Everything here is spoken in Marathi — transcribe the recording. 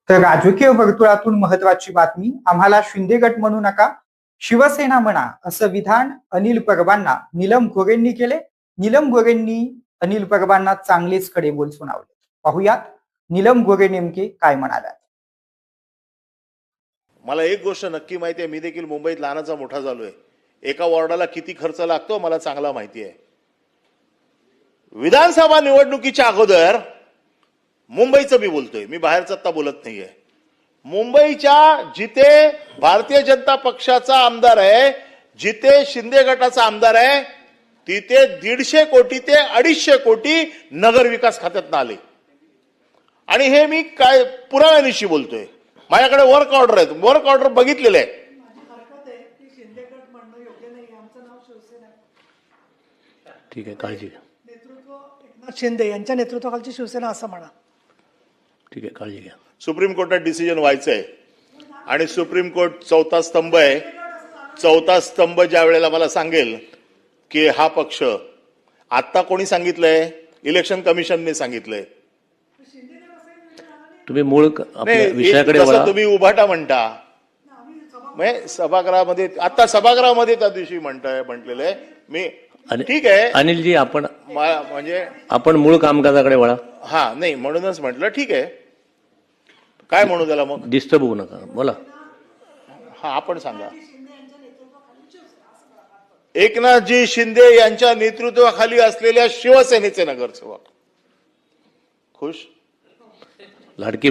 तर राजकीय वर्तुळातून महत्वाची बातमी, आम्हाला शिंदे गट म्हणू नका, शिवसेना म्हणा, असं विधान अनिल परबांना नीलम गोरेंनी केले. नीलम गोरेंनी अनिल परबांना चांगलेच खडे बोल सुनावले. पाहुयात नीलम गोरे नेमके काय म्हणाल्या. मला एक गोष्ट नक्की माहिती आहे, मी देखील मुंबईत लहानाचा मोठा झालोय. एका वॉर्डाला किती खर्च लागतो मला चांगला माहिती आहे. विधानसभा निवडणुकीच्या अगोदर मुंबईचं मी बोलतोय, मी बाहेरचं आता बोलत नाहीये. मुंबईच्या जिथे भारतीय जनता पक्षाचा आमदार आहे, जिथे शिंदे गटाचा आमदार आहे, तिथे 150 कोटी ते 250 कोटी नगर विकास खात्यात आले. आणि हे मी काय पुराव्यानिशी बोलतोय. माझ्याकडे वर्क ऑर्डर आहेत, वर्क ऑर्डर बघितलेले आहे. ठीक आहे, काळजी घ्या. नेतृत्व एकनाथ शिंदे यांच्या नेतृत्वाखालची शिवसेना असं म्हणा. ठीक आहे, काळजी घ्या. सुप्रीम कोर्टात डिसिजन व्हायचंय आणि सुप्रीम कोर्ट चौथा स्तंभ आहे. चौथा स्तंभ ज्या वेळेला मला सांगेल की हा पक्ष, आता कोणी सांगितलंय? इलेक्शन कमिशनने सांगितलंय. तुम्ही मूळ आपल्या विषयाकडे वळा. तुम्ही उभाटा म्हणता, म्हणजे सभागृहामध्ये, आता सभागृहामध्ये त्या दिवशी म्हटलेलं आहे मी. ठीक आहे अनिलजी, आपण म्हणजे आपण मूळ कामकाजाकडे वळा. हा, नाही म्हणूनच म्हटलं. ठीक आहे, काय म्हणू त्याला मग? डिस्टर्ब होऊ नका, बोला. हा, आपण सांगा. एकनाथजी शिंदे यांच्या नेतृत्वाखाली असलेल्या शिवसेनेचे नगरसेवक खुश. लाडकी